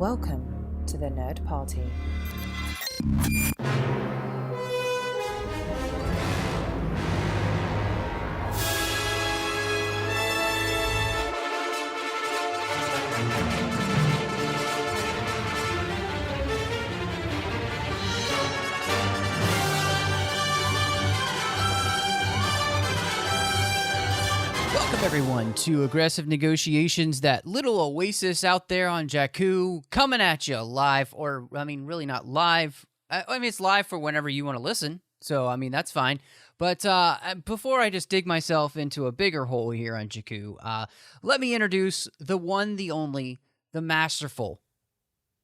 Welcome to the Nerd Party. Welcome, everyone, to Aggressive Negotiations, that little oasis out there on Jakku, coming at you live, or, I mean, really not live. I mean, it's live for whenever you want to listen, so, I mean, that's fine. But before I just dig myself into a bigger hole here on Jakku, let me introduce the one, the only, the masterful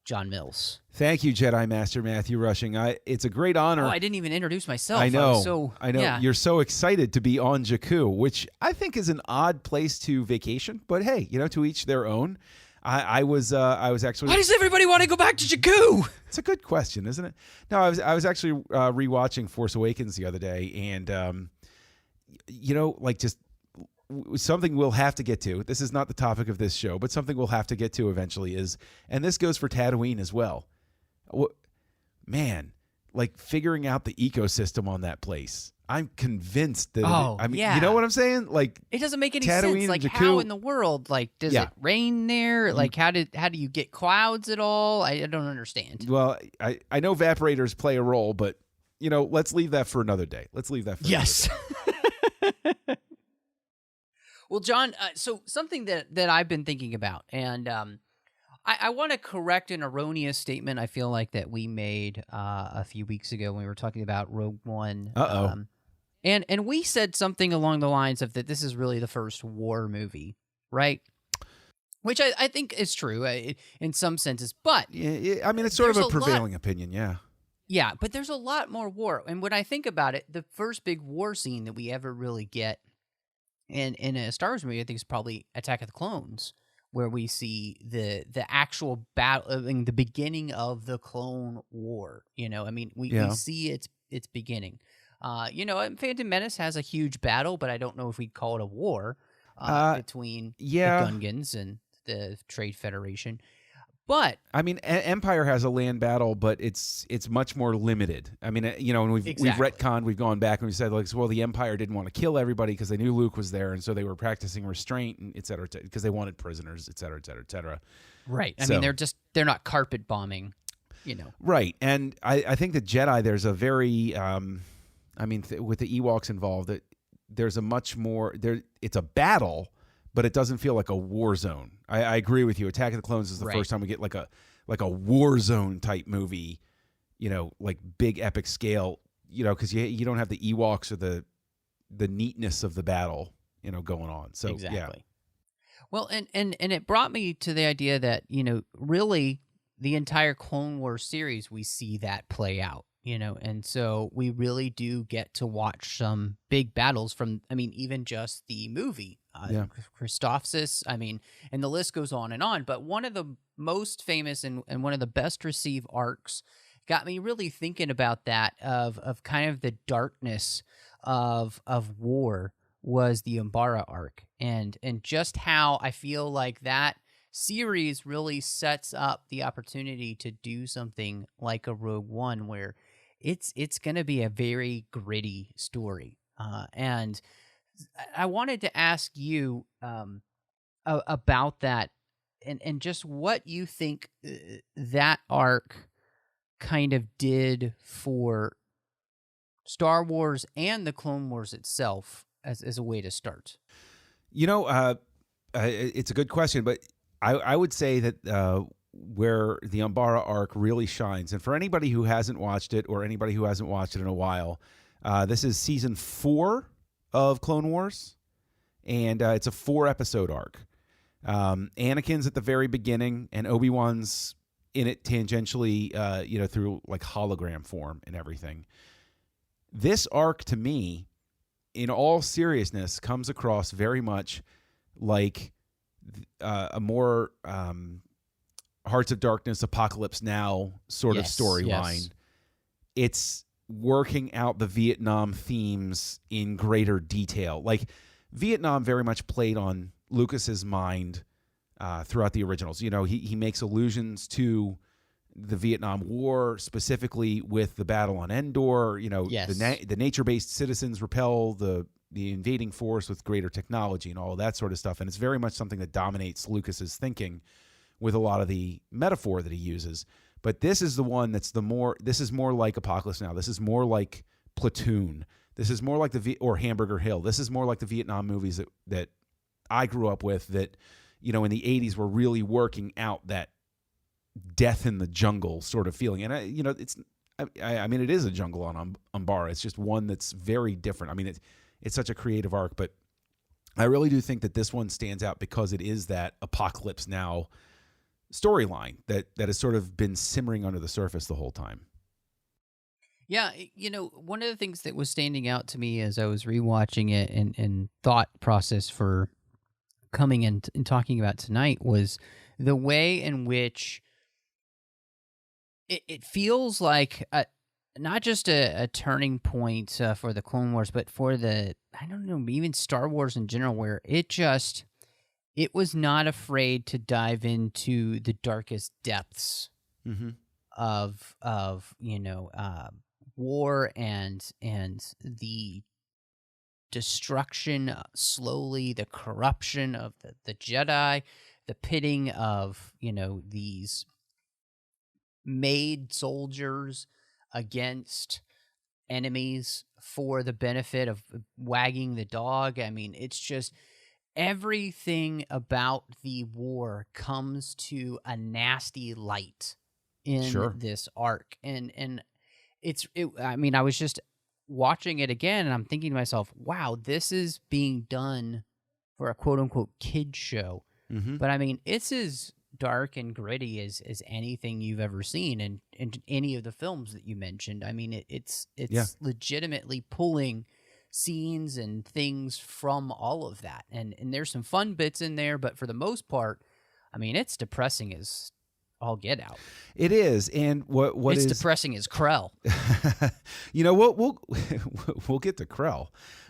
John Mills. Thank you, Jedi Master Matthew Rushing. It's a great honor. Oh, I didn't even introduce myself. I know. I know. Yeah. You're so excited to be on Jakku, which I think is an odd place to vacation. But hey, to each their own. I was actually. Why does everybody want to go back to Jakku? It's a good question, isn't it? No, I was actually rewatching Force Awakens the other day, and just something we'll have to get to. This is not the topic of this show, but something we'll have to get to eventually is, and this goes for Tatooine as well. Man, like figuring out the ecosystem on that place. I'm convinced that. Yeah. You know what I'm saying? Like, it doesn't make any Tatooine sense. Like, Jakku, how in the world? Like, does it rain there? Like, how do you get clouds at all? I don't understand. Well, I know evaporators play a role, but let's leave that for another day. Another day. Well, John, so something that I've been thinking about, and I want to correct an erroneous statement I feel like that we made a few weeks ago when we were talking about Rogue One. And we said something along the lines of that this is really the first war movie, right? Which I think is true in some senses, but yeah, I mean, it's sort of a prevailing opinion, yeah. Yeah, but there's a lot more war, and when I think about it, the first big war scene that we ever really get in a Star Wars movie, I think, is probably Attack of the Clones, where we see the actual battle, the beginning of the Clone War. I mean, we see its beginning. Phantom Menace has a huge battle, but I don't know if we'd call it a war between the Gungans and the Trade Federation. But I mean, Empire has a land battle, but it's much more limited. I mean, and we've retconned, we've gone back and we said, well, the Empire didn't want to kill everybody because they knew Luke was there, and so they were practicing restraint, and et cetera, because they wanted prisoners, et cetera, et cetera, et cetera. Right. I mean, they're not carpet bombing, Right, and I think the Jedi, there's a very, with the Ewoks involved, there's a much more it's a battle, but it doesn't feel like a war zone. I agree with you. Attack of the Clones is the first time we get like a war zone type movie, like big epic scale, because you don't have the Ewoks or the neatness of the battle, going on. So exactly. Yeah. Well, and it brought me to the idea that really the entire Clone Wars series, we see that play out. And so we really do get to watch some big battles from, even just the movie. Christophsis, and the list goes on. But one of the most famous and one of the best received arcs got me really thinking about that of kind of the darkness of war was the Umbara Arc, and just how I feel like that series really sets up the opportunity to do something like a Rogue One, where it's going to be a very gritty story. And I wanted to ask you about that and just what you think that arc kind of did for Star Wars and the Clone Wars itself as a way to start. It's a good question, but I would say that where the Umbara Arc really shines, and for anybody who hasn't watched it or anybody who hasn't watched it in a while, this is season 4 of Clone Wars, and it's a 4-episode arc. Anakin's at the very beginning, and Obi-Wan's in it tangentially, through like hologram form and everything. This arc, to me, in all seriousness, comes across very much like a more Hearts of Darkness, Apocalypse Now sort of storyline. Yes. It's working out the Vietnam themes in greater detail. Like, Vietnam very much played on Lucas's mind throughout the originals. You know, he makes allusions to the Vietnam War, specifically with the battle on Endor. You know, Yes. the nature-based citizens repel the invading force with greater technology and all of that sort of stuff. And it's very much something that dominates Lucas's thinking with a lot of the metaphor that he uses. But this is the one that's this is more like Apocalypse Now. This is more like Platoon. This is more like or Hamburger Hill. This is more like the Vietnam movies that I grew up with that, you know, in the 80s were really working out that death in the jungle sort of feeling. And, you know, I mean, it is a jungle on Umbara. It's just one that's very different. I mean, it's such a creative arc, but I really do think that this one stands out because it is that Apocalypse Now storyline that has sort of been simmering under the surface the whole time. Yeah, you know, one of the things that was standing out to me as I was rewatching it and thought process for coming in and talking about tonight was the way in which it feels like not just a turning point for the Clone Wars, but for I don't know, even Star Wars in general, where it was not afraid to dive into the darkest depths of you know, war and the destruction, slowly the corruption of the Jedi, the pitting of, you know, these made soldiers against enemies for the benefit of wagging the dog. I mean, it's just everything about the war comes to a nasty light in this arc. And I mean, I was just watching it again and I'm thinking to myself, wow, this is being done for a quote unquote kid show. But I mean, it's as dark and gritty as anything you've ever seen in any of the films that you mentioned. I mean, it's legitimately pulling scenes and things from all of that. And there's some fun bits in there, but for the most part, I mean, it's depressing as all get out. It is. And what it's is depressing as Krell. You know what, we'll get to Krell.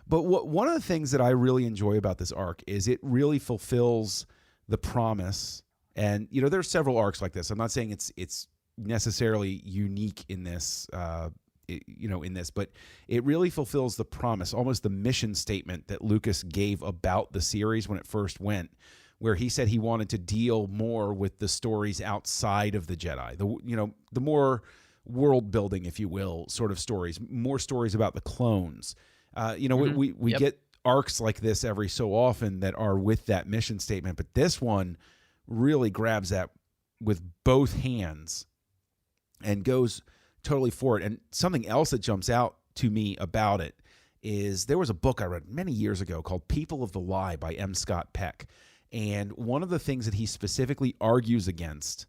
But one of the things that I really enjoy about this arc is it really fulfills the promise. And, you know, there's several arcs like this. I'm not saying it's necessarily unique in this, but it really fulfills the promise, almost the mission statement that Lucas gave about the series when it first went, where he said he wanted to deal more with the stories outside of the Jedi, the more world building, if you will, sort of stories, more stories about the clones. We get arcs like this every so often that are with that mission statement, but this one really grabs that with both hands and goes totally for it. And something else that jumps out to me about it is there was a book I read many years ago called People of the Lie by M. Scott Peck. And one of the things that he specifically argues against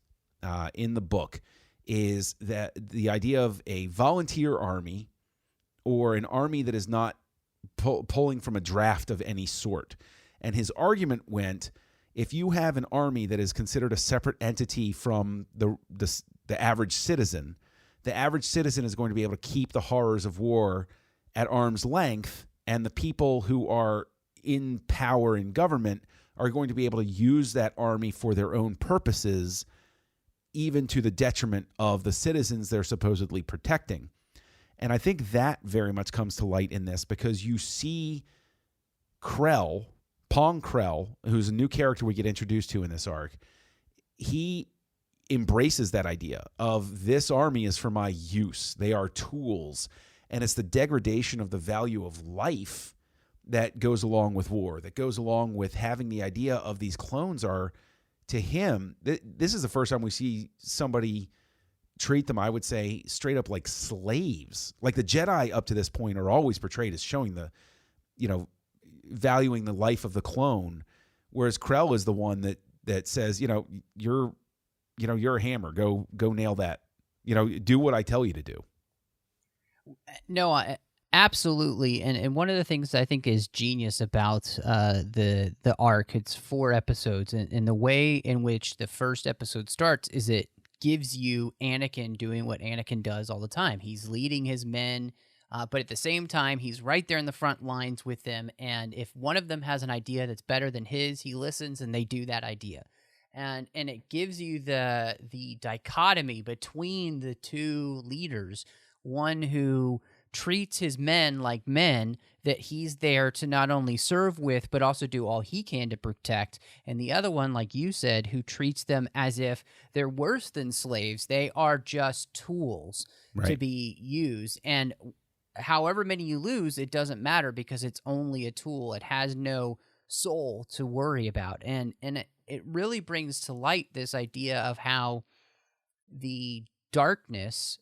in the book is that the idea of a volunteer army or an army that is not pulling from a draft of any sort. And his argument went, if you have an army that is considered a separate entity from the average citizen, the average citizen is going to be able to keep the horrors of war at arm's length, and the people who are in power in government are going to be able to use that army for their own purposes, even to the detriment of the citizens they're supposedly protecting. And I think that very much comes to light in this because you see Krell, Pong Krell, who's a new character we get introduced to in this arc, he embraces that idea of this army is for my use. They are tools. And it's the degradation of the value of life that goes along with war, that goes along with having the idea of these clones are, to him, this is the first time we see somebody treat them, I would say, straight up like slaves. Like the Jedi up to this point are always portrayed as showing valuing the life of the clone, whereas Krell is the one that says, you're a hammer, go nail that, do what I tell you to do. No, absolutely. And one of the things I think is genius about the arc, it's 4 episodes, and the way in which the first episode starts is it gives you Anakin doing what Anakin does all the time. He's leading his men, but at the same time, he's right there in the front lines with them, and if one of them has an idea that's better than his, he listens and they do that idea. and it gives you the dichotomy between the two leaders, one who treats his men like men that he's there to not only serve with but also do all he can to protect, and the other one, like you said, who treats them as if they're worse than slaves. They are just tools to be used, and however many you lose, it doesn't matter because it's only a tool. It has no soul to worry about, and it really brings to light this idea of how the darkness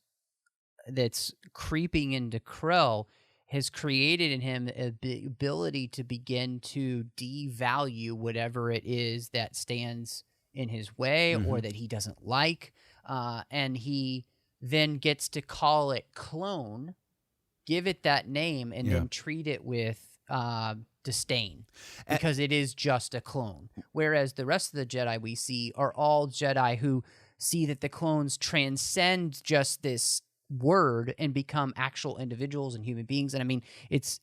that's creeping into Krell has created in him the ability to begin to devalue whatever it is that stands in his way or that he doesn't like, and he then gets to call it clone, give it that name, and then treat it with disdain because it is just a clone. Whereas the rest of the Jedi we see are all Jedi who see that the clones transcend just this word and become actual individuals and human beings. And I mean, it's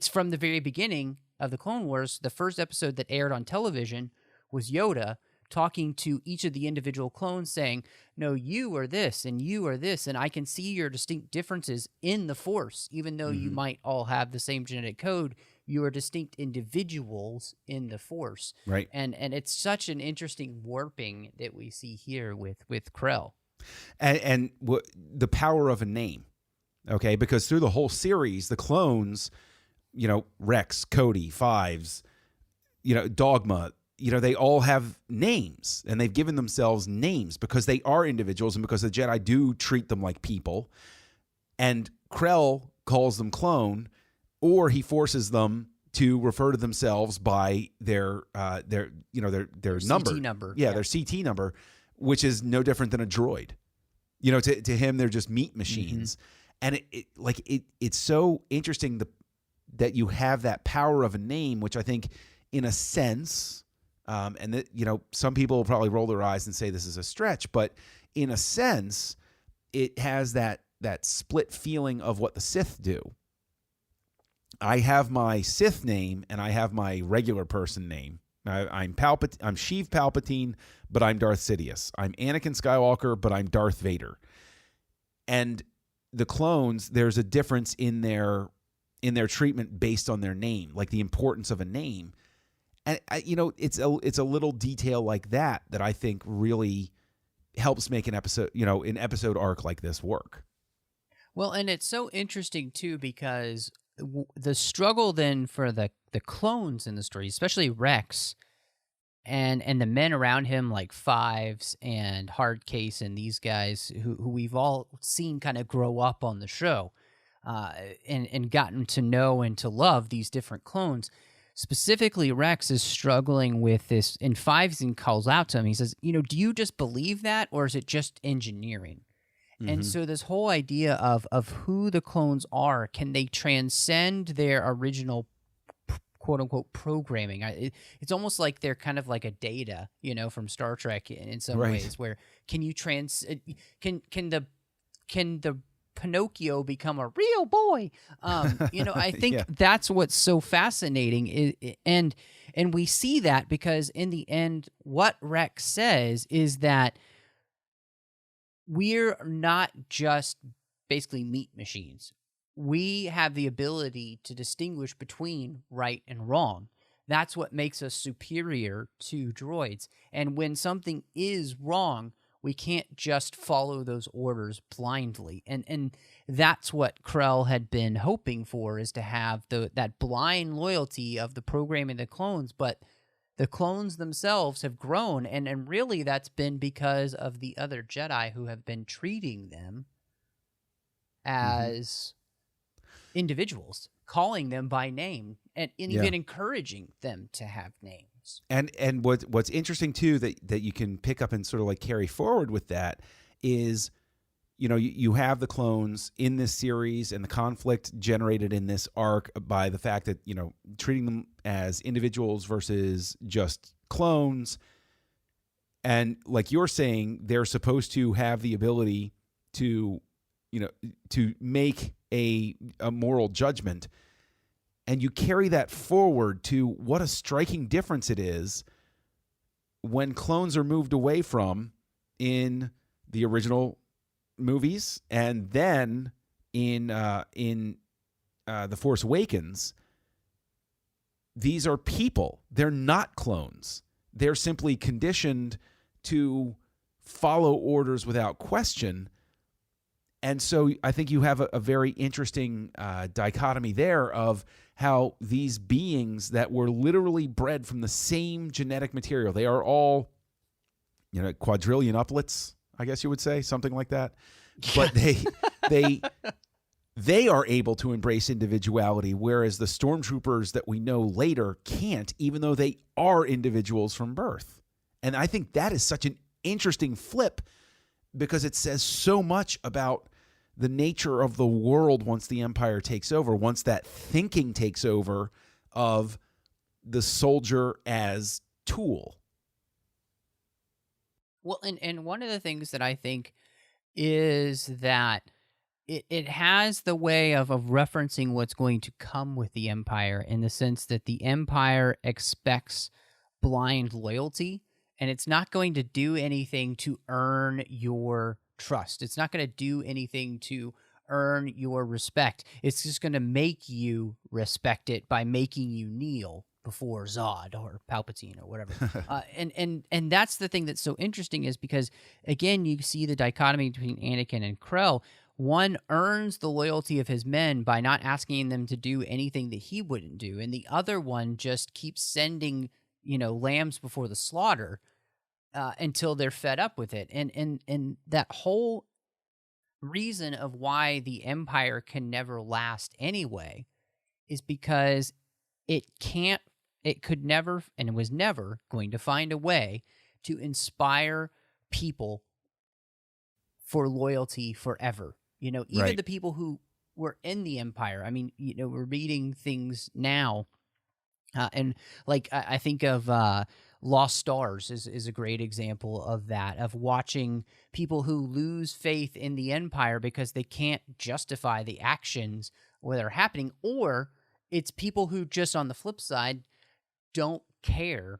from the very beginning of the Clone Wars. The first episode that aired on television was Yoda talking to each of the individual clones saying, no, you are this and you are this, and I can see your distinct differences in the Force. Even though you might all have the same genetic code, you are distinct individuals in the Force. Right. And it's such an interesting warping that we see here with Krell. And the power of a name, okay? Because through the whole series, the clones, Rex, Cody, Fives, Dogma, they all have names, and they've given themselves names because they are individuals and because the Jedi do treat them like people. And Krell calls them clone, or he forces them to refer to themselves by their number. CT number. Yeah, their CT number, which is no different than a droid. To him, they're just meat machines. And it's so interesting that you have that power of a name, which I think, in a sense, and that some people will probably roll their eyes and say this is a stretch, but in a sense, it has that split feeling of what the Sith do. I have my Sith name and I have my regular person name. I'm Sheev Palpatine, but I'm Darth Sidious. I'm Anakin Skywalker, but I'm Darth Vader. And the clones, there's a difference in their treatment based on their name, like the importance of a name. And it's a little detail like that I think really helps make an episode arc like this work. Well, and it's so interesting too because the struggle then for the clones in the story, especially Rex and the men around him like Fives and Hardcase and these guys who we've all seen kind of grow up on the show and gotten to know and to love these different clones. Specifically, Rex is struggling with this, and Fives calls out to him. He says, do you just believe that, or is it just engineering? And so this whole idea of who the clones are, can they transcend their original quote-unquote programming? It's almost like they're kind of like a Data, from Star Trek in some ways, where can you can the Pinocchio become a real boy? I think that's what's so fascinating, and we see that because in the end, what Rex says is that we're not just basically meat machines. We have the ability to distinguish between right and wrong. That's what makes us superior to droids. And when something is wrong, we can't just follow those orders blindly. And that's what Krell had been hoping for, is to have that blind loyalty of the programming of the clones. But the clones themselves have grown, and really that's been because of the other Jedi who have been treating them as individuals, calling them by name, and even encouraging them to have names. And what's interesting too that you can pick up and sort of like carry forward with that is, you have the clones in this series and the conflict generated in this arc by the fact that, treating them as individuals versus just clones. And like you're saying, they're supposed to have the ability to, to make a moral judgment. And you carry that forward to what a striking difference it is when clones are moved away from in the original movies, and then in The Force Awakens, these are people. They're not clones. They're simply conditioned to follow orders without question. And so I think you have a very interesting dichotomy there of how these beings that were literally bred from the same genetic material, they are all, quadrillionuplets, I guess you would say, something like that. But they are able to embrace individuality, whereas the stormtroopers that we know later can't, even though they are individuals from birth. And I think that is such an interesting flip, because it says so much about the nature of the world once the Empire takes over, once that thinking takes over of the soldier as tool. Well, and one of the things that I think is that it has the way of referencing what's going to come with the Empire, in the sense that the Empire expects blind loyalty, and it's not going to do anything to earn your trust. It's not going to do anything to earn your respect. It's just going to make you respect it by making you kneel before Zod or Palpatine or whatever. And that's the thing that's so interesting, is because, again, you see the dichotomy between Anakin and Krell. One earns the loyalty of his men by not asking them to do anything that he wouldn't do, and the other one just keeps sending, lambs before the slaughter until they're fed up with it. And that whole reason of why the Empire can never last anyway is because it could never, and it was never going to find a way to inspire people for loyalty forever. Even Right. the people who were in the Empire. I mean, we're reading things now, and like I think of Lost Stars is a great example of that, of watching people who lose faith in the Empire because they can't justify the actions that are happening, or it's people who just, on the flip side, don't care,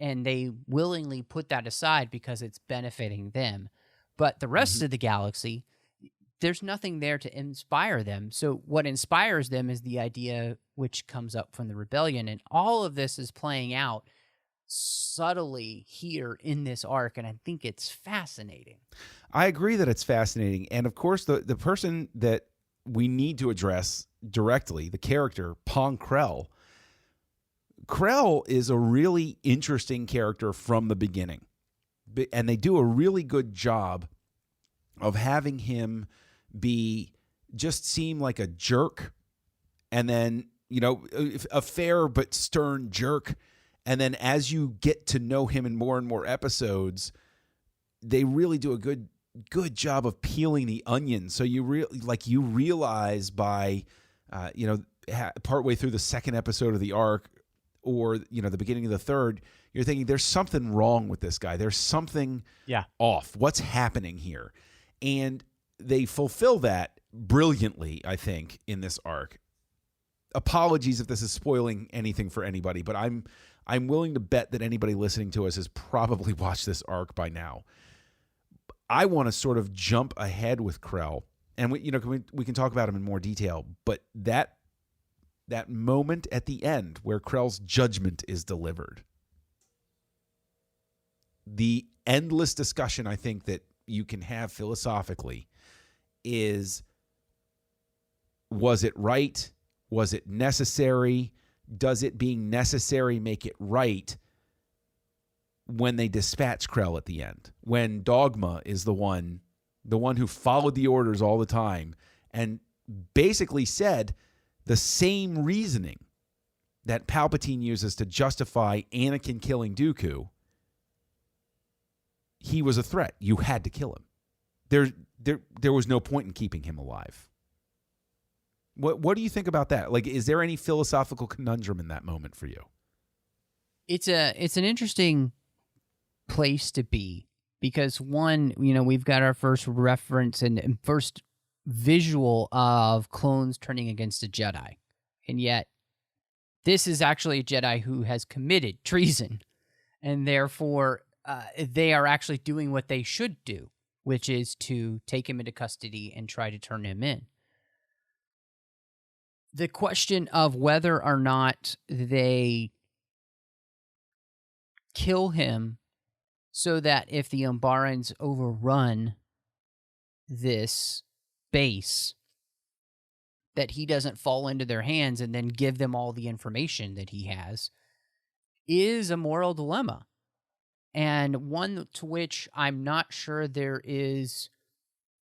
and they willingly put that aside because it's benefiting them. But the rest of the galaxy, there's nothing there to inspire them. So what inspires them is the idea which comes up from the rebellion. And all of this is playing out subtly here in this arc, and I think it's fascinating. I agree that it's fascinating. And of course, the person that we need to address directly, the character, Pong Krell. Krell is a really interesting character from the beginning. And they do a really good job of having him seem like a jerk, and then, a fair but stern jerk. And then as you get to know him in more and more episodes, they really do a good job of peeling the onion. So you realize by, partway through the second episode of the arc, or, the beginning of the third, you're thinking there's something wrong with this guy. There's something off. What's happening here? And they fulfill that brilliantly, I think, in this arc. Apologies if this is spoiling anything for anybody, but I'm willing to bet that anybody listening to us has probably watched this arc by now. I want to sort of jump ahead with Krell, and we can talk about him in more detail, but that moment at the end where Krell's judgment is delivered, the endless discussion I think that you can have philosophically is, was it right? Was it necessary? Does it being necessary make it right? When they dispatch Krell at the end, when Dogma is the one who followed the orders all the time and basically said the same reasoning that Palpatine uses to justify Anakin killing Dooku. He was a threat. You had to kill him. There was no point in keeping him alive. What do you think about that? Like, is there any philosophical conundrum in that moment for you? It's an interesting place to be, because one, we've got our first reference and first visual of clones turning against a Jedi, and yet this is actually a Jedi who has committed treason and therefore they are actually doing what they should do, which is to take him into custody and try to turn him in. The question of whether or not they kill him so that if the Umbarans overrun this base, that he doesn't fall into their hands and then give them all the information that he has, is a moral dilemma, and one to which I'm not sure there is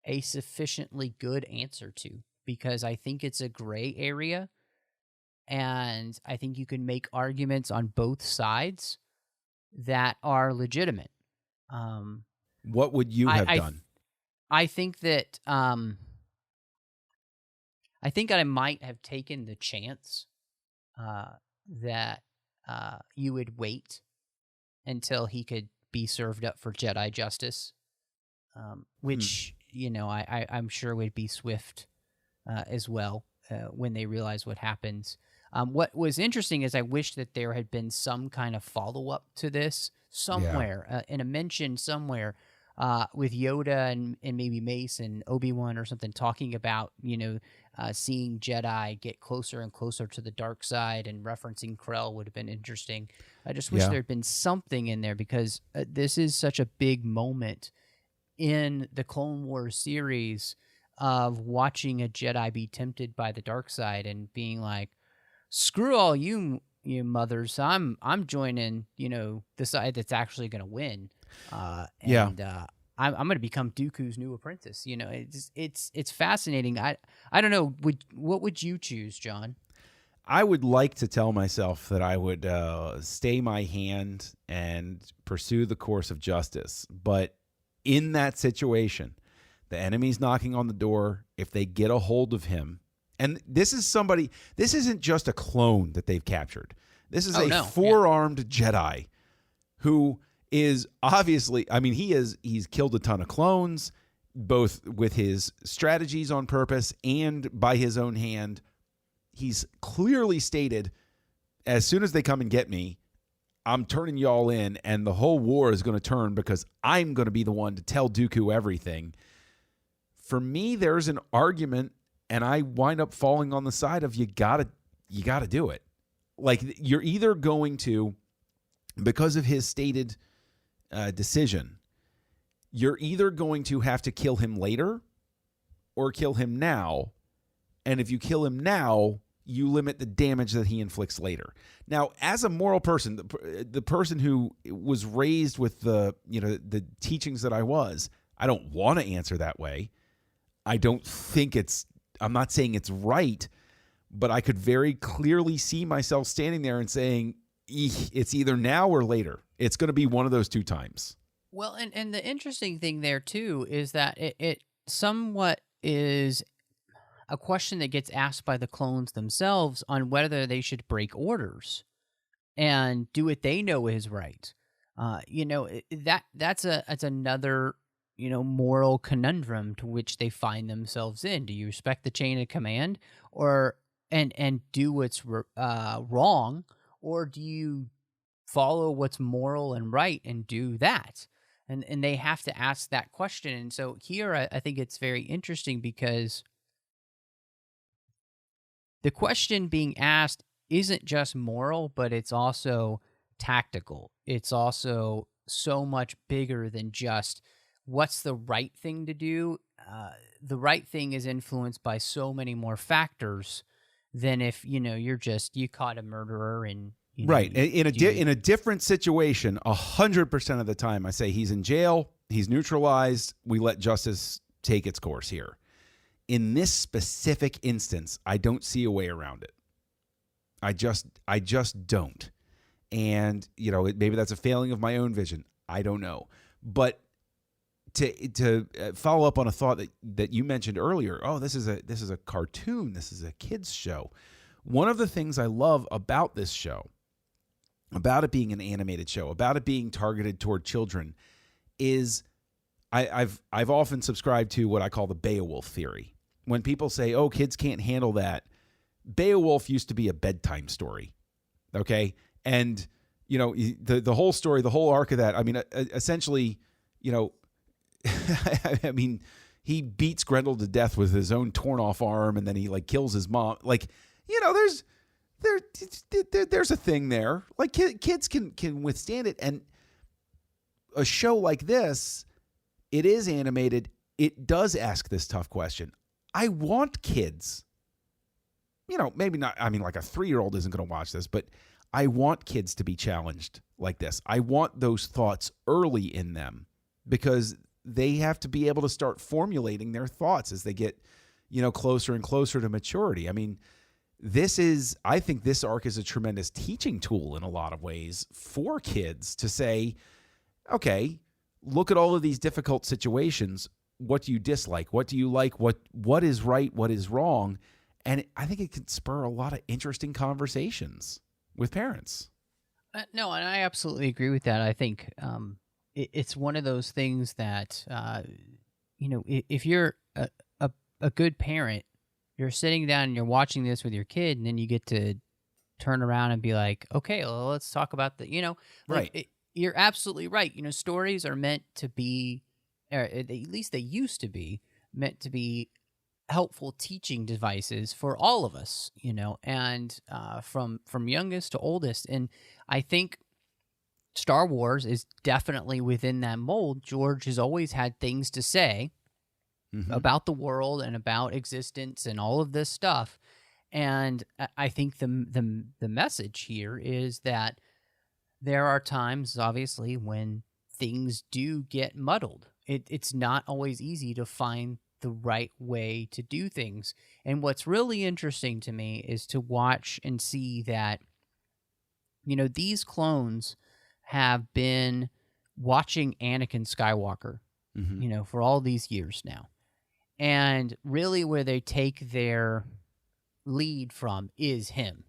a sufficiently good answer to, because I think it's a gray area, and I think you can make arguments on both sides that are legitimate. What would you have done? I think that I might have taken the chance that you would wait until he could be served up for Jedi justice, which I'm sure would be swift as well when they realize what happens. What was interesting is I wish that there had been some kind of follow-up to this somewhere, in a mention somewhere with Yoda and maybe Mace and Obi-Wan or something, talking about, seeing Jedi get closer and closer to the dark side, and referencing Krell would have been interesting. I just wish there had been something in there, because this is such a big moment in the Clone Wars series of watching a Jedi be tempted by the dark side and being like, screw all you mothers, I'm joining, the side that's actually going to win. I'm going to become Dooku's new apprentice. It's fascinating. I don't know. What would you choose, John? I would like to tell myself that I would stay my hand and pursue the course of justice. But in that situation, the enemy's knocking on the door. If they get a hold of him, and this isn't just a clone that they've captured. This is four-armed Jedi who is obviously, he's killed a ton of clones, both with his strategies on purpose and by his own hand. He's clearly stated, as soon as they come and get me, I'm turning y'all in, and the whole war is going to turn because I'm going to be the one to tell Dooku everything. For me, there's an argument, and I wind up falling on the side of you gotta do it. Like, you're either going to, because of his stated decision, you're either going to have to kill him later or kill him now. And if you kill him now, you limit the damage that he inflicts later. Now, as a moral person, the person who was raised with the teachings that I don't want to answer that way. I'm not saying it's right, but I could very clearly see myself standing there and saying, it's either now or later. It's going to be one of those two times. Well, and the interesting thing there, too, is that it somewhat is a question that gets asked by the clones themselves on whether they should break orders and do what they know is right. That's another moral conundrum to which they find themselves in. Do you respect the chain of command, and do what's wrong, or do you follow what's moral and right and do that? And they have to ask that question. And so here I think it's very interesting, because the question being asked isn't just moral, but it's also tactical. It's also so much bigger than just what's the right thing to do. The right thing is influenced by so many more factors than if, you caught a murderer and... Right. In a different situation, 100% of the time, I say he's in jail, he's neutralized, we let justice take its course here. In this specific instance, I don't see a way around it. I just don't. And, maybe that's a failing of my own vision. I don't know. But to follow up on a thought that you mentioned earlier, this is a cartoon, this is a kids show. One of the things I love about this show, about it being an animated show, about it being targeted toward children, is I've often subscribed to what I call the Beowulf theory. When people say, kids can't handle that, Beowulf used to be a bedtime story, okay? And the whole story, the whole arc of that. I mean, essentially, I mean, he beats Grendel to death with his own torn off arm, and then he like kills his mom. Like, there's a thing there. Like kids can withstand it, and a show like this, it is animated. It does ask this tough question. I want kids. Maybe not. I mean, like a 3-year-old isn't going to watch this, but I want kids to be challenged like this. I want those thoughts early in them because they have to be able to start formulating their thoughts as they get, closer and closer to maturity. I mean, I think this arc is a tremendous teaching tool in a lot of ways for kids to say, okay, look at all of these difficult situations. What do you dislike? What do you like? What is right? What is wrong? And I think it can spur a lot of interesting conversations with parents. No, and I absolutely agree with that. I think it's one of those things that, if you're a good parent, you're sitting down and you're watching this with your kid, and then you get to turn around and be like, okay, well, let's talk about right. You're absolutely right. Stories are meant to be, or at least they used to be, meant to be helpful teaching devices for all of us, and from youngest to oldest. And I think Star Wars is definitely within that mold. George has always had things to say about the world and about existence and all of this stuff. And I think the message here is that there are times, obviously, when things do get muddled. It's not always easy to find the right way to do things. And what's really interesting to me is to watch and see that, these clones have been watching Anakin Skywalker, for all these years now. And really where they take their lead from is him.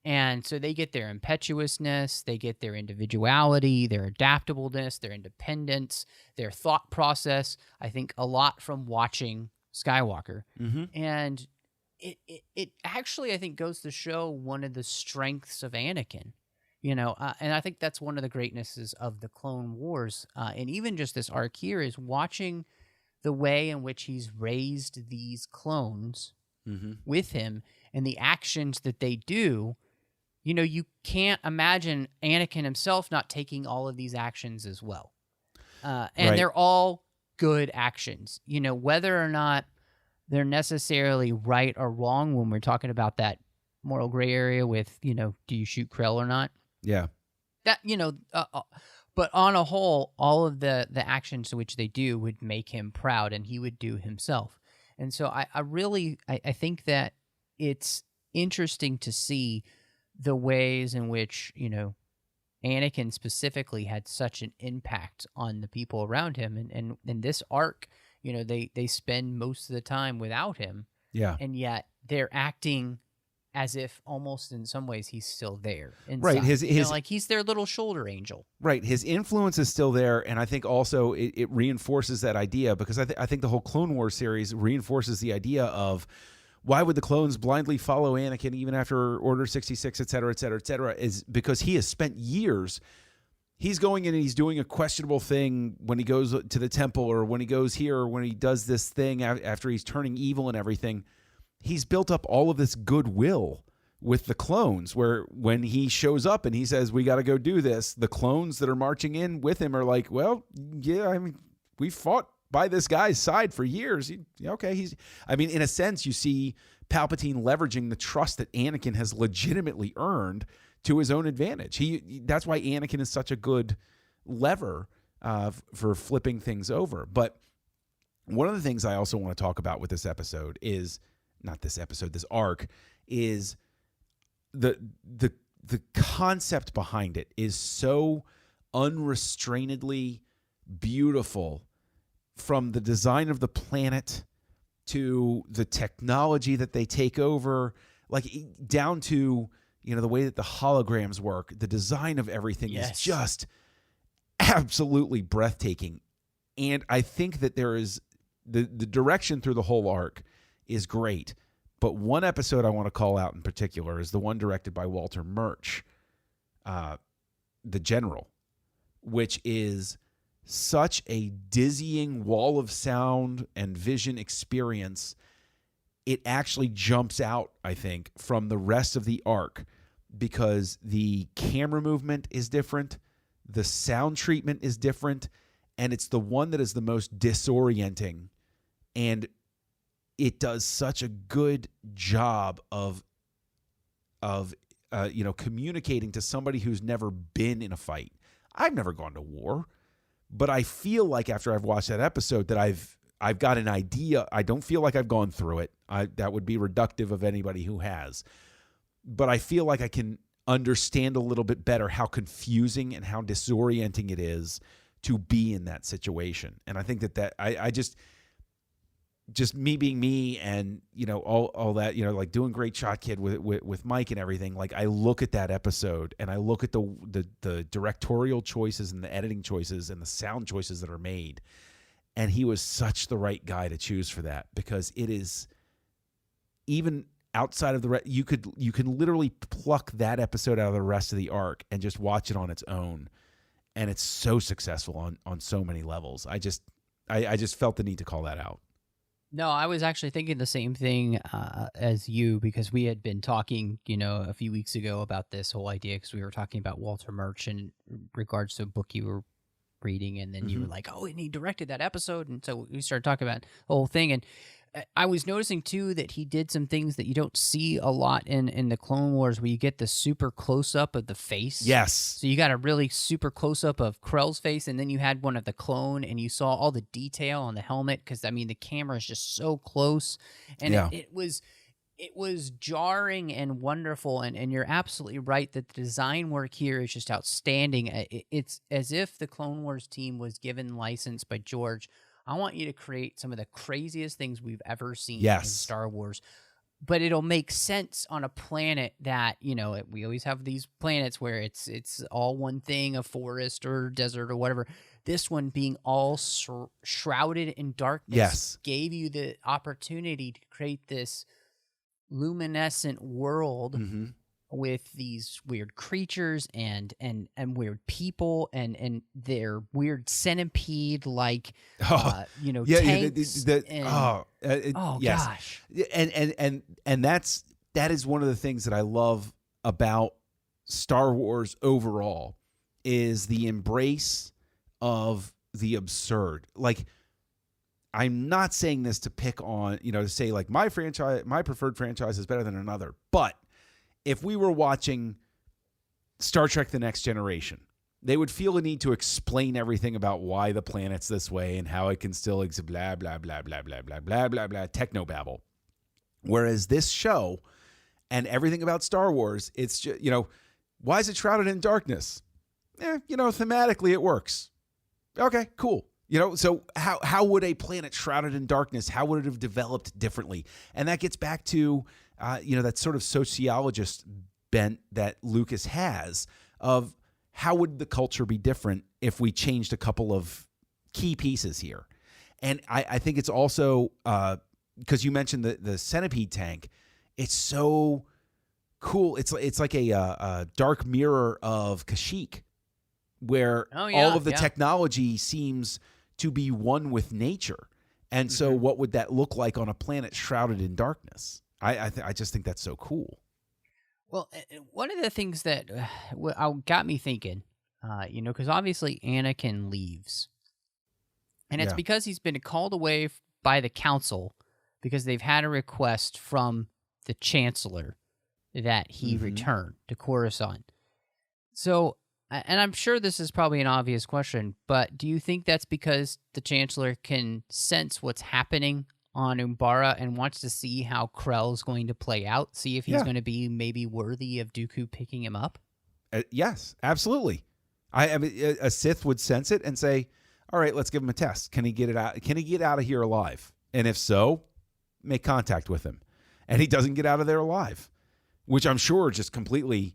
And so they get their impetuousness, they get their individuality, their adaptableness, their independence, their thought process, I think a lot from watching Skywalker. And it actually, I think, goes to show one of the strengths of Anakin. And I think that's one of the greatnesses of the Clone Wars. And even just this arc here is watching the way in which he's raised these clones with him and the actions that they do. You can't imagine Anakin himself not taking all of these actions as well. And right. They're all good actions, whether or not they're necessarily right or wrong when we're talking about that moral gray area with, do you shoot Krell or not? Yeah. That, but on a whole, all of the actions to which they do would make him proud, and he would do himself. And so I really think that it's interesting to see the ways in which, Anakin specifically had such an impact on the people around him. And in this arc, they spend most of the time without him. Yeah. And yet they're acting as if almost in some ways he's still there. Inside. Right. His like he's their little shoulder angel. Right. His influence is still there. And I think also it reinforces that idea because I think the whole Clone Wars series reinforces the idea of why would the clones blindly follow Anakin even after Order 66, et cetera, et cetera, et cetera, is because he has spent years. He's going in and he's doing a questionable thing when he goes to the temple or when he goes here or when he does this thing after he's turning evil and everything. He's built up all of this goodwill with the clones where when he shows up and he says, we got to go do this, the clones that are marching in with him are like, well, yeah, I mean, we fought by this guy's side for years. In a sense, you see Palpatine leveraging the trust that Anakin has legitimately earned to his own advantage. That's why Anakin is such a good lever for flipping things over. But one of the things I also want to talk about with this episode is, not this episode, this arc, is the concept behind it is so unrestrainedly beautiful, from the design of the planet to the technology that they take over, like down to, the way that the holograms work. The design of everything is just absolutely breathtaking. And I think that there is the direction through the whole arc is great. But one episode I want to call out in particular is the one directed by Walter Murch. the general, which is such a dizzying wall of sound and vision experience. It actually jumps out, I think, from the rest of the arc because the camera movement is different, the sound treatment is different, and it's the one that is the most disorienting. And it does such a good job of communicating to somebody who's never been in a fight. I've never gone to war, but I feel like after I've watched that episode that I've got an idea. I don't feel like I've gone through it. That would be reductive of anybody who has. But I feel like I can understand a little bit better how confusing and how disorienting it is to be in that situation. And I think that I just me being me and, all that, like doing Great Shot Kid with Mike and everything. Like I look at that episode and I look at the directorial choices and the editing choices and the sound choices that are made. And he was such the right guy to choose for that, because it is, even outside of you can literally pluck that episode out of the rest of the arc and just watch it on its own. And it's so successful on so many levels. I just felt the need to call that out. No, I was actually thinking the same thing as you, because we had been talking, a few weeks ago about this whole idea, because we were talking about Walter Murch in regards to a book you were reading, and then you were like, oh, and he directed that episode, and so we started talking about the whole thing. And I was noticing too that he did some things that you don't see a lot in the Clone Wars, where you get the super close up of the face. Yes. So you got a really super close up of Krell's face, and then you had one of the clone, and you saw all the detail on the helmet, because the camera is just so close, and it was jarring and wonderful, and you're absolutely right that the design work here is just outstanding. It's as if the Clone Wars team was given license by George. I want you to create some of the craziest things we've ever seen in Star Wars, but it'll make sense on a planet that, we always have these planets where it's all one thing, a forest or desert or whatever. This one being all shrouded in darkness gave you the opportunity to create this luminescent world with these weird creatures and weird people and their weird centipede like tanks. Gosh. And that is one of the things that I love about Star Wars overall, is the embrace of the absurd. Like, I'm not saying this to pick on, to say like my preferred franchise is better than another. But if we were watching Star Trek The Next Generation, they would feel a need to explain everything about why the planet's this way and how it can still exist, blah, blah, blah, blah, blah, blah, blah, blah, blah, technobabble. Whereas this show and everything about Star Wars, it's just, why is it shrouded in darkness? Thematically it works. Okay, cool. So how would a planet shrouded in darkness, how would it have developed differently? And that gets back to, that sort of sociologist bent that Lucas has of how would the culture be different if we changed a couple of key pieces here. And I think it's also, because you mentioned the centipede tank, it's so cool. It's like a dark mirror of Kashyyyk, where all of the technology seems to be one with nature. And so what would that look like on a planet shrouded in darkness? I just think that's so cool. Well, one of the things that got me thinking, because obviously Anakin leaves. And it's because he's been called away by the council because they've had a request from the Chancellor that he return to Coruscant. So, and I'm sure this is probably an obvious question, but do you think that's because the Chancellor can sense what's happening on Umbara and wants to see how Krell's going to play out, see if he's going to be maybe worthy of Dooku picking him up? Yes, absolutely. I mean, a Sith would sense it and say, all right, let's give him a test. Can he get it out? Can he get out of here alive? And if so, make contact with him. And he doesn't get out of there alive, which I'm sure just completely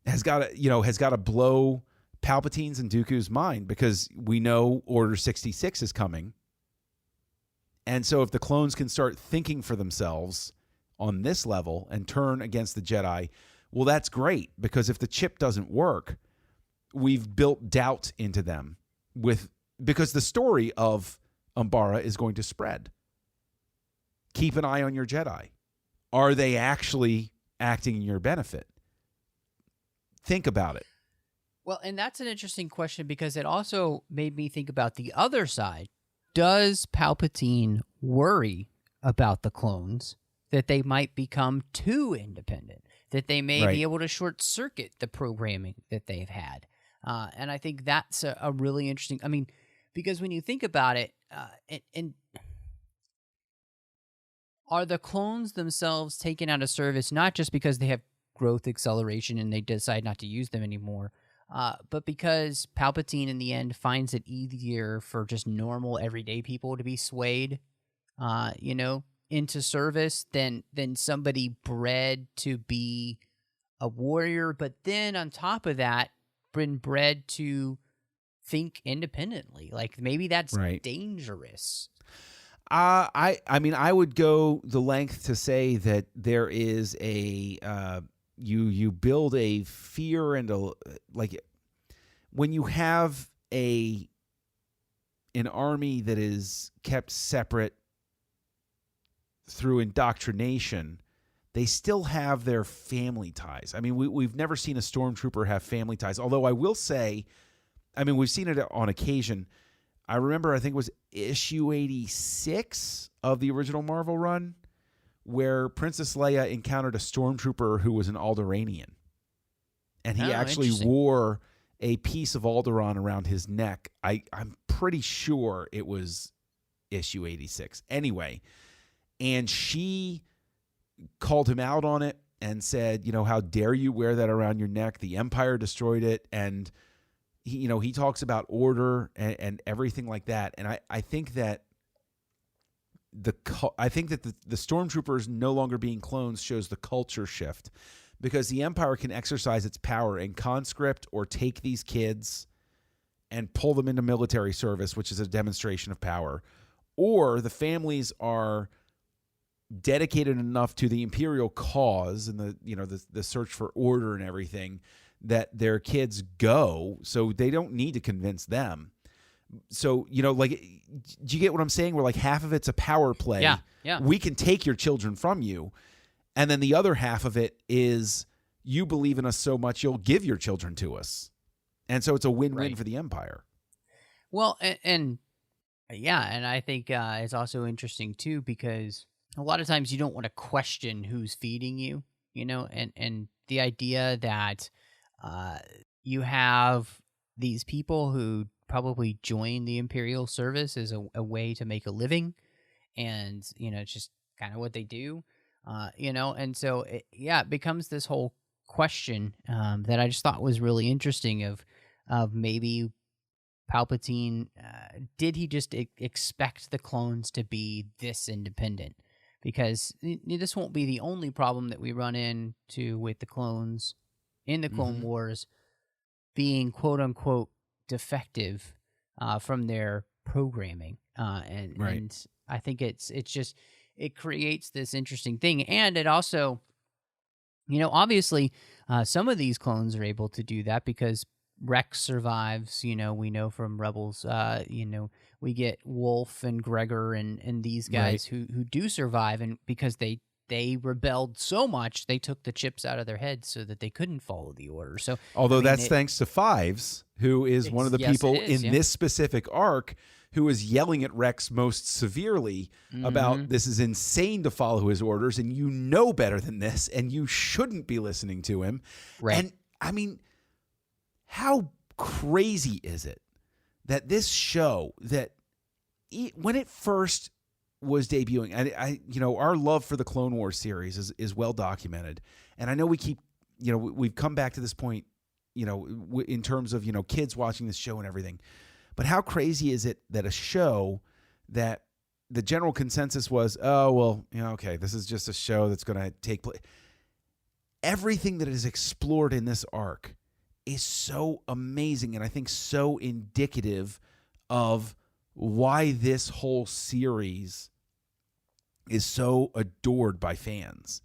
has got to blow Palpatine's and Dooku's mind, because we know Order 66 is coming. And so if the clones can start thinking for themselves on this level and turn against the Jedi, well, that's great, because if the chip doesn't work, we've built doubt into them because the story of Umbara is going to spread. Keep an eye on your Jedi. Are they actually acting in your benefit? Think about it. Well, and that's an interesting question because it also made me think about the other side. Does Palpatine worry about the clones, that they might become too independent, that they may be able to short circuit the programming that they've had? And I think that's a really interesting, I mean, because when you think about it, and are the clones themselves taken out of service not just because they have growth acceleration and they decide not to use them anymore, but because Palpatine in the end finds it easier for just normal everyday people to be swayed, into service than somebody bred to be a warrior, but then on top of that, been bred to think independently. Like maybe that's dangerous. I mean, I would go the length to say that there is a you build a fear and when you have an army that is kept separate through indoctrination, they still have their family ties. I mean, we've never seen a stormtrooper have family ties. Although I will say, I mean, we've seen it on occasion. I remember, I think it was issue 86 of the original Marvel run, where Princess Leia encountered a stormtrooper who was an Alderaanian. And he actually wore a piece of Alderaan around his neck. I'm pretty sure it was issue 86. Anyway, and she called him out on it and said, how dare you wear that around your neck? The Empire destroyed it. And he talks about order and everything like that. And I think that the stormtroopers no longer being clones shows the culture shift, because the Empire can exercise its power in conscript or take these kids and pull them into military service, which is a demonstration of power, or the families are dedicated enough to the Imperial cause and the search for order and everything that their kids go, so they don't need to convince them. So, do you get what I'm saying? Where like half of it's a power play. Yeah. We can take your children from you. And then the other half of it is you believe in us so much, you'll give your children to us. And so it's a win-win for the Empire. Well, and I think it's also interesting too, because a lot of times you don't want to question who's feeding you, and the idea that you have these people who probably join the Imperial service as a way to make a living, and it's just kind of what they do, and so it becomes this whole question that I just thought was really interesting of maybe Palpatine, did he just expect the clones to be this independent? Because this won't be the only problem that we run into with the clones in the Clone Wars being quote unquote defective from their programming, and I think it creates this interesting thing, and it also, obviously, some of these clones are able to do that because Rex survives. We know from Rebels. We get Wolf and Gregor and these guys who do survive, and because they rebelled so much, they took the chips out of their heads so that they couldn't follow the order. So, although that's thanks to Fives, who is one of the people in this specific arc who is yelling at Rex most severely about this is insane to follow his orders, and you know better than this, and you shouldn't be listening to him. Right. And I mean, how crazy is it that this show, that when it first was debuting, our love for the Clone Wars series is well documented, and I know we keep, we've come back to this point, in terms of kids watching this show and everything, but how crazy is it that a show that the general consensus was, oh well, okay, this is just a show that's going to take place. Everything that is explored in this arc is so amazing, and I think so indicative of why this whole series is so adored by fans.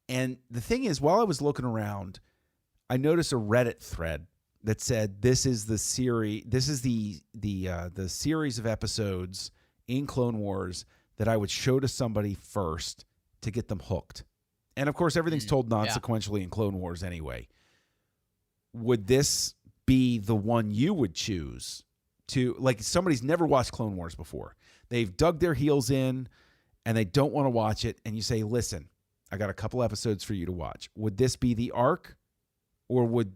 And the thing is, while I was looking around, I noticed a Reddit thread that said this is the series, this is the series of episodes in Clone Wars that I would show to somebody first to get them hooked. And of course, everything's told non-sequentially in Clone Wars anyway. Would this be the one you would choose to, like, somebody's never watched Clone Wars before. They've dug their heels in and they don't want to watch it. And you say, listen, I got a couple episodes for you to watch. Would this be the arc, or would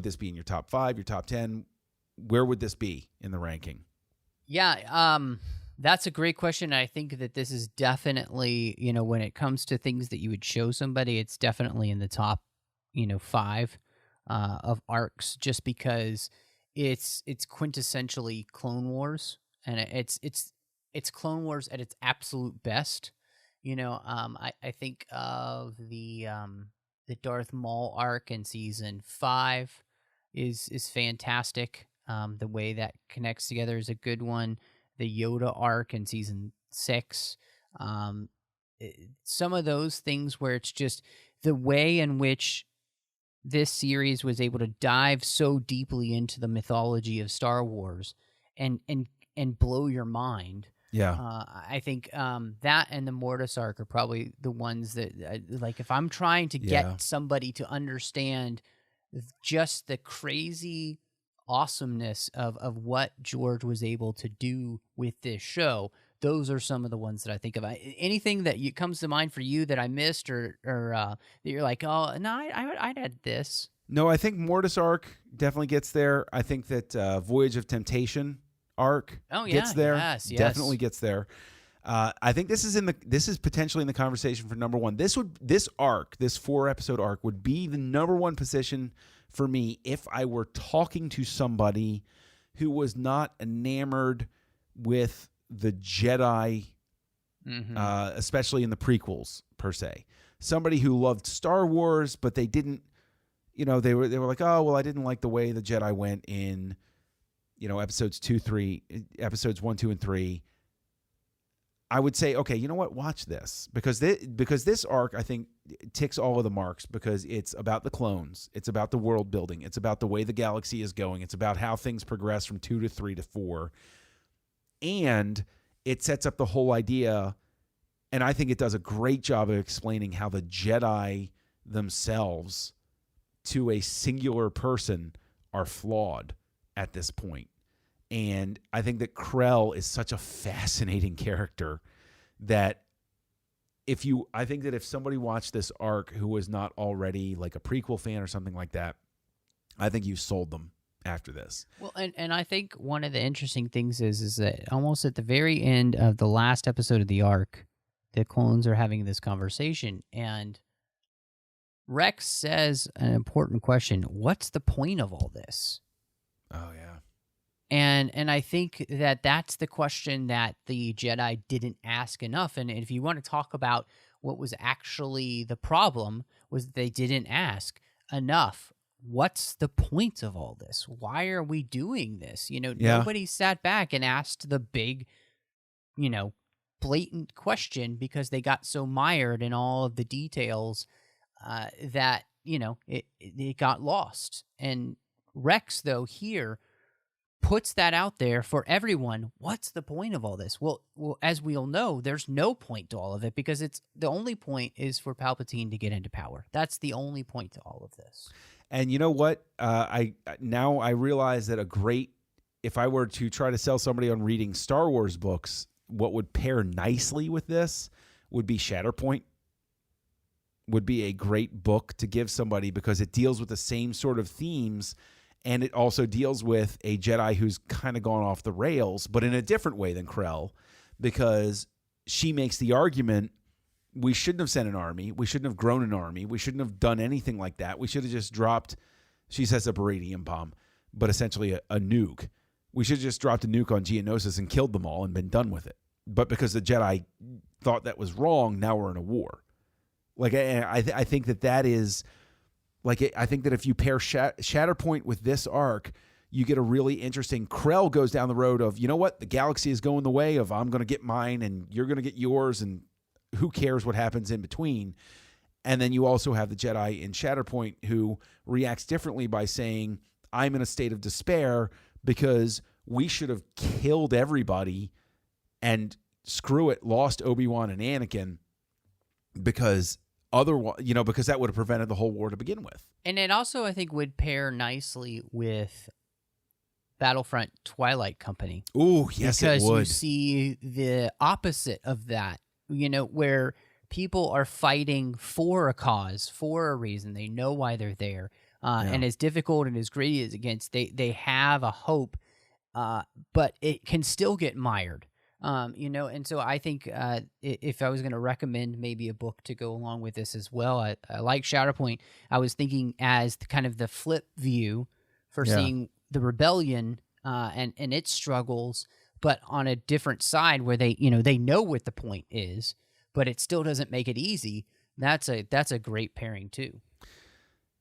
this be in your top 5, your top 10? Where would this be in the ranking? Yeah, that's a great question. I think that this is definitely, when it comes to things that you would show somebody, it's definitely in the top, 5 of arcs, just because it's quintessentially Clone Wars, and it's Clone Wars at its absolute best. I think of the Darth Maul arc in season 5 is fantastic. The way that connects together is a good one. The Yoda arc in season 6, some of those things where it's just the way in which this series was able to dive so deeply into the mythology of Star Wars and blow your mind. Yeah. I think that and the Mortis arc are probably the ones that, like, if I'm trying to get somebody to understand just the crazy awesomeness of what George was able to do with this show, those are some of the ones that I think of. Anything that comes to mind for you that I missed, or that you're like, oh, no, I'd add this? No, I think Mortis arc definitely gets there. I think that Voyage of Temptation arc gets there. Yes. Definitely gets there. I think this is potentially in the conversation for number 1. This 4-episode arc would be the number 1 position for me if I were talking to somebody who was not enamored with the Jedi, especially in the prequels per se. Somebody who loved Star Wars, but they didn't, they were like, oh, well, I didn't like the way the Jedi went in, episodes 1, 2, and 3. I would say, okay, you know what? Watch this, because this arc, I think, ticks all of the marks, because it's about the clones, it's about the world building, it's about the way the galaxy is going, it's about how things progress from 2 to 3 to 4, and it sets up the whole idea, and I think it does a great job of explaining how the Jedi themselves, to a singular person, are flawed at this point. And I think that Krell is such a fascinating character that I think that if somebody watched this arc who was not already like a prequel fan or something like that, I think you sold them after this. Well, and I think one of the interesting things is that almost at the very end of the last episode of the arc, the clones are having this conversation, and Rex says an important question: what's the point of all this? Oh, yeah. And I think that that's the question that the Jedi didn't ask enough. And if you want to talk about what was actually the problem, was that they didn't ask enough. What's the point of all this? Why are we doing this? Nobody sat back and asked the big, blatant question, because they got so mired in all of the details that, it got lost. And Rex, though, here puts that out there for everyone. What's the point of all this? Well, as we all know, there's no point to all of it, because it's the only point is for Palpatine to get into power. That's the only point to all of this. And you know what? I realize that if I were to try to sell somebody on reading Star Wars books, what would pair nicely with this would be Shatterpoint. Would be a great book to give somebody, because it deals with the same sort of themes. And it also deals with a Jedi who's kind of gone off the rails, but in a different way than Krell, because she makes the argument, we shouldn't have sent an army. We shouldn't have grown an army. We shouldn't have done anything like that. We should have just dropped, she says a beryllium bomb, but essentially a nuke. We should have just dropped a nuke on Geonosis and killed them all and been done with it. But because the Jedi thought that was wrong, now we're in a war. Like, I think that is... I think that if you pair Shatterpoint with this arc, you get a really interesting... Krell goes down the road of, you know what? The galaxy is going the way of, I'm going to get mine and you're going to get yours, and who cares what happens in between. And then you also have the Jedi in Shatterpoint who reacts differently by saying, I'm in a state of despair because we should have killed everybody and screw it, lost Obi-Wan and Anakin because otherwise, because that would have prevented the whole war to begin with. And it also, I think, would pair nicely with Battlefront Twilight Company. Ooh, yes, because it would. You see the opposite of that, where people are fighting for a cause, for a reason. They know why they're there. And as difficult and as great as it gets, they have a hope, but it can still get mired. And so I think if I was going to recommend maybe a book to go along with this as well, I like Shatterpoint. I was thinking as kind of the flip view for seeing the rebellion and its struggles, but on a different side where they know what the point is, but it still doesn't make it easy. That's a great pairing too.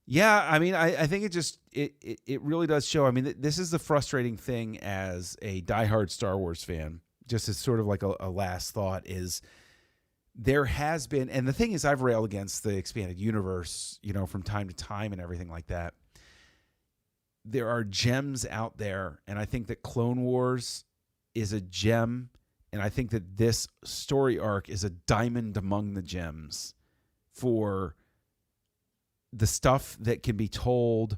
Yeah, I mean, I think it really does show. I mean, this is the frustrating thing as a diehard Star Wars fan. Just as sort of like a last thought is there has been, and the thing is I've railed against the expanded universe, from time to time and everything like that. There are gems out there, and I think that Clone Wars is a gem, and I think that this story arc is a diamond among the gems for the stuff that can be told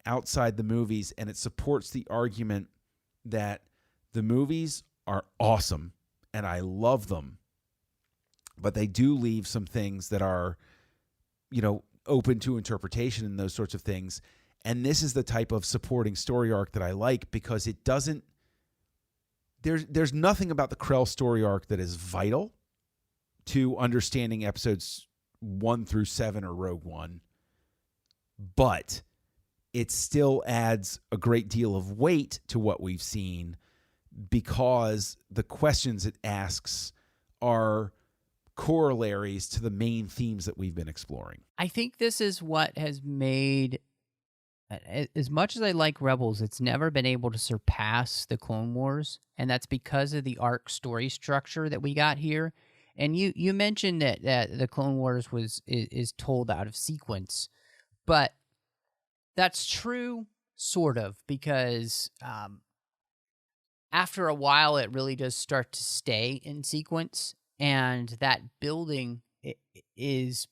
outside the movies, and it supports the argument that the movies are awesome, and I love them, but they do leave some things that are, open to interpretation and those sorts of things. And this is the type of supporting story arc that I like because it doesn't. There's nothing about the Krell story arc that is vital to understanding episodes 1 through 7 or Rogue One, but it still adds a great deal of weight to what we've seen, because the questions it asks are corollaries to the main themes that we've been exploring. I think this is what has made, as much as I like Rebels, it's never been able to surpass the Clone Wars, and that's because of the arc story structure that we got here. And you mentioned that the Clone Wars is told out of sequence, but that's true, sort of, because after a while, it really does start to stay in sequence, and that building is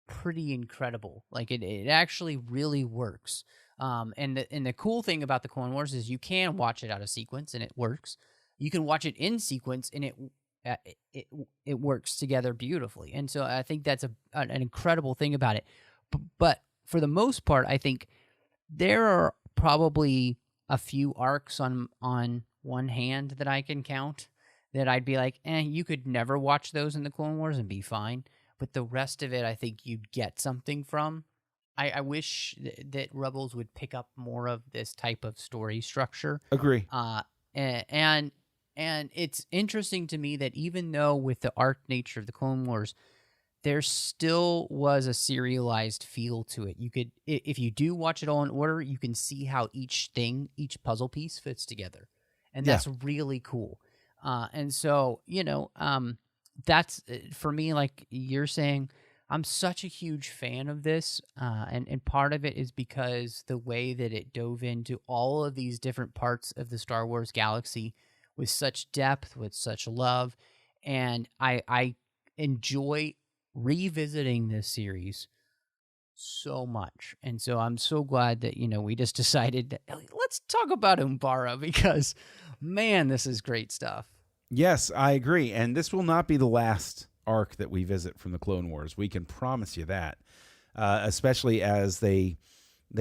pretty incredible. Like it actually really works. And the cool thing about the Clone Wars is you can watch it out of sequence, and it works. You can watch it in sequence, and it works together beautifully. And so I think that's an incredible thing about it. But for the most part, I think there are probably a few arcs on one hand that I can count that I'd be like, you could never watch those in the Clone Wars and be fine. But the rest of it, I think you'd get something from. I wish that Rebels would pick up more of this type of story structure. Agree. And it's interesting to me that even though with the arc nature of the Clone Wars, there still was a serialized feel to it. You could, if you do watch it all in order, you can see how each puzzle piece fits together. And that's really cool. And so, that's, for me, like you're saying, I'm such a huge fan of this. And part of it is because the way that it dove into all of these different parts of the Star Wars galaxy with such depth, with such love. And I enjoy revisiting this series so much. And so I'm so glad that, we just decided that let's talk about Umbara, because man, this is great stuff. Yes, I agree. And this will not be the last arc that we visit from the Clone Wars. We can promise you that, especially as they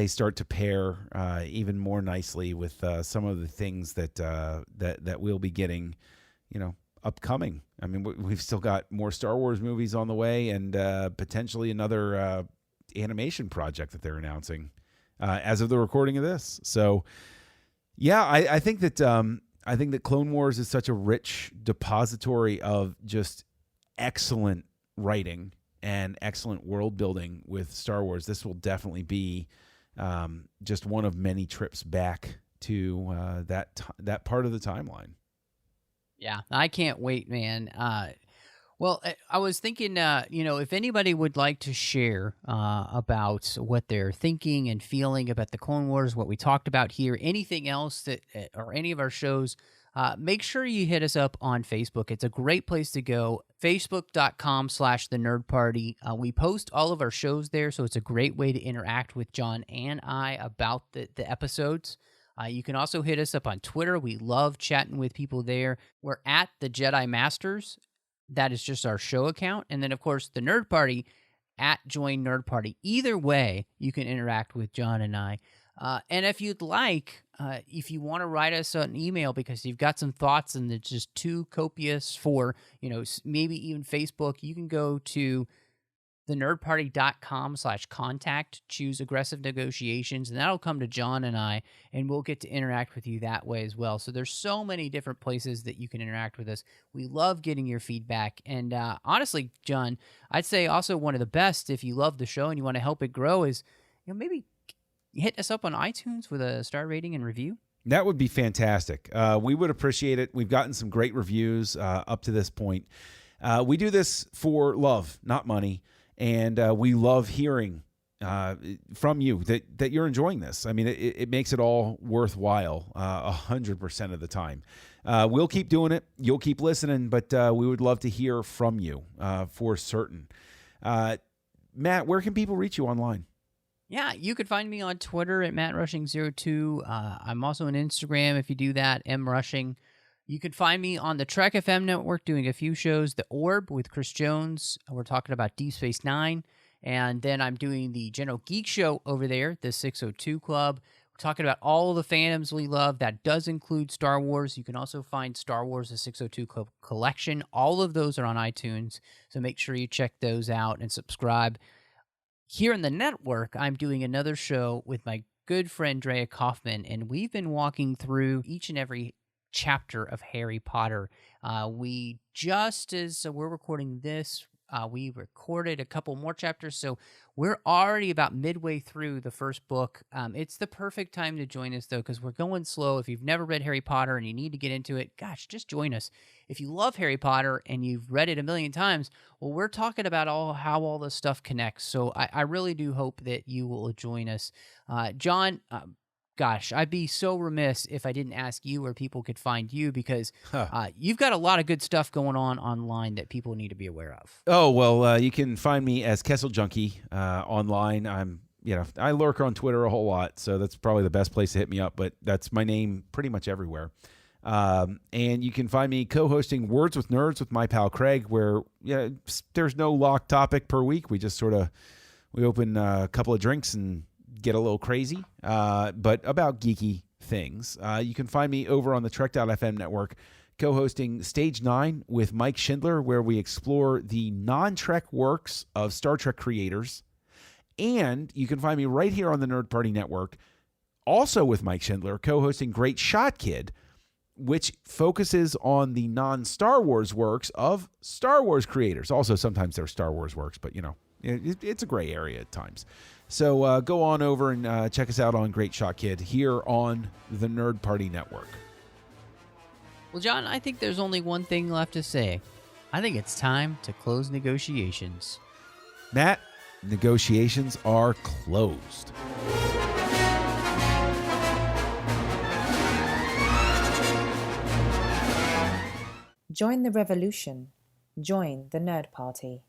start to pair even more nicely with some of the things that we'll be getting, upcoming. I mean, we've still got more Star Wars movies on the way, and potentially another animation project that they're announcing as of the recording of this. So, yeah, I think that Clone Wars is such a rich depository of just excellent writing and excellent world building with Star Wars. This will definitely be just one of many trips back to that part of the timeline. Yeah, I can't wait, man. Well, I was thinking, if anybody would like to share about what they're thinking and feeling about the Clone Wars, what we talked about here, anything else that, or any of our shows, make sure you hit us up on Facebook. It's a great place to go. Facebook.com/The Nerd Party. We post all of our shows there, so it's a great way to interact with John and I about the episodes. You can also hit us up on Twitter. We love chatting with people there. We're at the Jedi Masters. That is just our show account. And then, of course, the Nerd Party at Join Nerd Party. Either way, you can interact with John and I. And if you'd like, if you want to write us an email because you've got some thoughts and it's just too copious for, maybe even Facebook, you can go to thenerdparty.com/contact, choose aggressive negotiations, and that'll come to John and I, and we'll get to interact with you that way as well. So there's so many different places that you can interact with us. We love getting your feedback. And honestly, John, I'd say also one of the best, if you love the show and you want to help it grow, is maybe hit us up on iTunes with a star rating and review. That would be fantastic. We would appreciate it. We've gotten some great reviews up to this point. We do this for love, not money. And we love hearing from you that you're enjoying this. I mean, it makes it all worthwhile 100% of the time. We'll keep doing it. You'll keep listening, but we would love to hear from you for certain. Matt, where can people reach you online? Yeah, you could find me on Twitter at MattRushing02. I'm also on Instagram if you do that, mrushing. You can find me on the Trek FM network doing a few shows. The Orb with Chris Jones. We're talking about Deep Space Nine. And then I'm doing the General Geek Show over there, the 602 Club. We're talking about all of the fandoms we love. That does include Star Wars. You can also find Star Wars, the 602 Club collection. All of those are on iTunes. So make sure you check those out and subscribe. Here in the network, I'm doing another show with my good friend Drea Kaufman. And we've been walking through each and every chapter of Harry Potter. We just as we're recording this, we recorded a couple more chapters, so we're already about midway through the first book. It's the perfect time to join us, though, because we're going slow. If you've never read Harry Potter and you need to get into it, gosh, just join us. If you love Harry Potter and you've read it a million times, well, we're talking about how all this stuff connects, so I really do hope that you will join us. John, gosh, I'd be so remiss if I didn't ask you where people could find you, because you've got a lot of good stuff going on online that people need to be aware of. Oh, well, you can find me as Kessel Junkie online. I lurk on Twitter a whole lot, so that's probably the best place to hit me up, but that's my name pretty much everywhere. And you can find me co-hosting Words with Nerds with my pal Craig, where there's no locked topic per week. We just we open a couple of drinks and get a little crazy, but about geeky things. You can find me over on the Trek.fm network, co-hosting Stage 9 with Mike Schindler, where we explore the non-Trek works of Star Trek creators. And you can find me right here on the Nerd Party Network, also with Mike Schindler, co-hosting Great Shot Kid, which focuses on the non-Star Wars works of Star Wars creators. Also, sometimes they're Star Wars works, but, it's a gray area at times. So go on over and check us out on Great Shot Kid here on the Nerd Party Network. Well, John, I think there's only one thing left to say. I think it's time to close negotiations. Matt, negotiations are closed. Join the revolution. Join the Nerd Party.